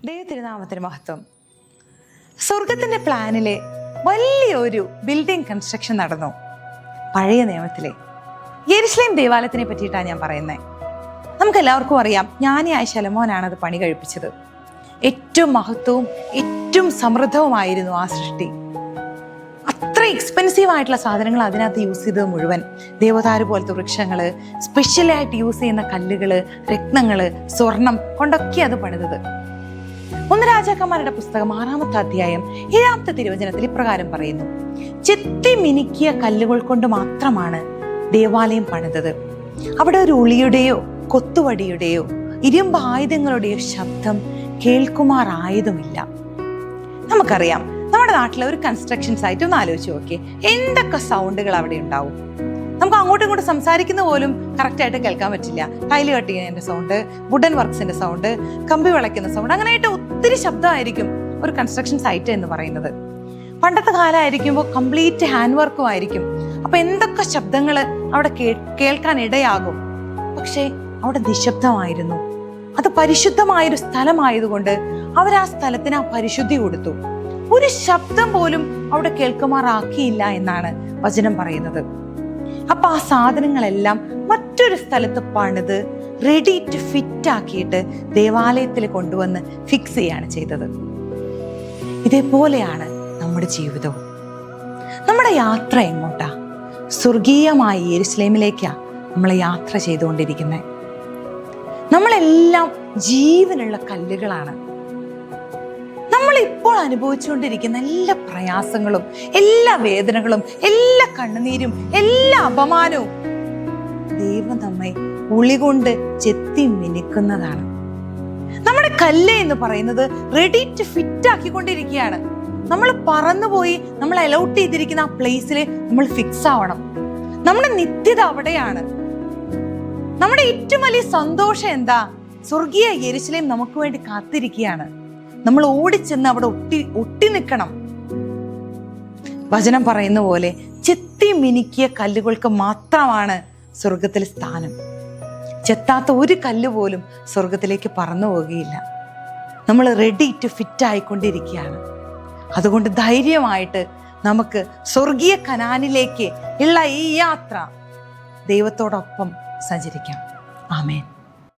ദൈവത്തിരുനാമത്തിന് മഹത്വം. സ്വർഗത്തിന്റെ പ്ലാനിലെ വലിയൊരു ബിൽഡിംഗ് കൺസ്ട്രക്ഷൻ നടന്നു. പഴയ നിയമത്തിലെ യെരുശലേം ദേവാലയത്തിനെ പറ്റിയിട്ടാണ് ഞാൻ പറയുന്നത്. നമുക്ക് എല്ലാവർക്കും അറിയാം, ജ്ഞാനിയായ ശലോമോനാണ് അത് പണി കഴിപ്പിച്ചത്. ഏറ്റവും മഹത്വവും ഏറ്റവും സമൃദ്ധവുമായിരുന്നു ആ സൃഷ്ടി. അത്ര എക്സ്പെൻസീവ് ആയിട്ടുള്ള സാധനങ്ങൾ അതിനകത്ത് യൂസ് ചെയ്തത് മുഴുവൻ ദേവദാരു പോലത്തെ വൃക്ഷങ്ങള്, സ്പെഷ്യലായിട്ട് യൂസ് ചെയ്യുന്ന കല്ലുകള്, രത്നങ്ങള്, സ്വർണം കൊണ്ടൊക്കെ അത് പണിതത്. 1 രാജാക്കന്മാരുടെ പുസ്തകം 6-ാമത്തെ അധ്യായം 7-ാമത്തെ തിരുവചനത്തിൽ ഇപ്രകാരം പറയുന്നു: ചെത്തി മിനുക്കിയ കല്ലുകൾ കൊണ്ട് മാത്രമാണ് ദേവാലയം പണിതത്. അവിടെ ഒരു ഉളിയുടെയോ കൊത്തുവടിയുടെയോ ഇരുമ്പ് ആയുധങ്ങളുടെയോ ശബ്ദം കേൾക്കുമാറായതുമില്ല. നമുക്കറിയാം, നമ്മുടെ നാട്ടിലെ ഒരു കൺസ്ട്രക്ഷൻ സൈറ്റ് ഒന്ന് ആലോചിച്ച് നോക്കിയേ, എന്തൊക്കെ സൗണ്ടുകൾ അവിടെ ഉണ്ടാവും. നമുക്ക് അങ്ങോട്ടും ഇങ്ങോട്ടും സംസാരിക്കുന്ന പോലും കറക്റ്റായിട്ട് കേൾക്കാൻ പറ്റില്ല. ടൈല് കട്ട് ചെയ്യുന്നതിന്റെ സൗണ്ട്, വുഡൻ വർക്ക്സിന്റെ സൗണ്ട്, കമ്പി വിളയ്ക്കുന്ന സൗണ്ട്, അങ്ങനെയായിട്ട് ഒത്തിരി ശബ്ദമായിരിക്കും ഒരു കൺസ്ട്രക്ഷൻ സൈറ്റ് എന്ന് പറയുന്നത്. പണ്ടത്തെ കാലമായിരിക്കുമ്പോൾ കംപ്ലീറ്റ് ഹാൻഡ് വർക്കും ആയിരിക്കും. അപ്പൊ എന്തൊക്കെ ശബ്ദങ്ങൾ അവിടെ കേൾക്കാൻ ഇടയാകും. പക്ഷേ അവിടെ നിശബ്ദമായിരുന്നു. അത് പരിശുദ്ധമായൊരു സ്ഥലമായതുകൊണ്ട് അവർ ആ സ്ഥലത്തിന് ആ പരിശുദ്ധി കൊടുത്തു. ഒരു ശബ്ദം പോലും അവിടെ കേൾക്കുമാറാക്കിയില്ല എന്നാണ് വചനം പറയുന്നത്. അപ്പൊ ആ സാധനങ്ങളെല്ലാം മറ്റൊരു സ്ഥലത്ത് പണിത് റെഡി ടു ഫിറ്റ് ആക്കിയിട്ട് ദേവാലയത്തിൽ കൊണ്ടുവന്ന് ഫിക്സ് ചെയ്യാണ് ചെയ്തത്. ഇതേപോലെയാണ് നമ്മുടെ ജീവിതവും. നമ്മുടെ യാത്ര എങ്ങോട്ടാ? സ്വർഗീയമായ യെരുശലേമിലേക്കാ നമ്മൾ യാത്ര ചെയ്തുകൊണ്ടിരിക്കുന്നത്. നമ്മളെല്ലാം ജീവനുള്ള കല്ലുകളാണ്. നമ്മൾ ഇപ്പോൾ അനുഭവിച്ചുകൊണ്ടിരിക്കുന്ന എല്ലാ പ്രയാസങ്ങളും, എല്ലാ വേദനകളും, എല്ലാ കണ്ണുനീരും, എല്ലാ അപമാനവും ദൈവം നമ്മെ ഉളികൊണ്ട് ചെത്തി മിനുക്കുന്നതാണ്. നമ്മുടെ കല്ല് എന്ന് പറയുന്നത് റെഡി ടു ഫിറ്റ് ആക്കിക്കൊണ്ടിരിക്കുകയാണ്. നമ്മൾ പറന്നുപോയി നമ്മൾ അലൗട്ട് ചെയ്തിരിക്കുന്ന ആ പ്ലേസിൽ നമ്മൾ ഫിക്സ് ആവണം. നമ്മുടെ നിത്യത അവിടെയാണ്. നമ്മുടെ ഏറ്റവും വലിയ സന്തോഷം എന്താ? സ്വർഗീയ യെരുശലേം നമുക്ക് വേണ്ടി കാത്തിരിക്കുകയാണ്. നമ്മൾ ഓടിച്ചെന്ന് അവിടെ ഒട്ടി നിൽക്കണം. വചനം പറയുന്ന പോലെ ചെത്തി മിനുക്കിയ കല്ലുകൾക്ക് മാത്രമാണ് സ്വർഗത്തിൽ സ്ഥാനം. ചെത്താത്ത ഒരു കല്ല് പോലും സ്വർഗത്തിലേക്ക് പറന്നു പോവുകയില്ല. നമ്മൾ റെഡി ടു ഫിറ്റ് ആയിക്കൊണ്ടിരിക്കുകയാണ്. അതുകൊണ്ട് ധൈര്യമായിട്ട് നമുക്ക് സ്വർഗീയ കനാനിലേക്ക് ഉള്ള ഈ യാത്ര ദൈവത്തോടൊപ്പം സഞ്ചരിക്കാം. ആമേൻ.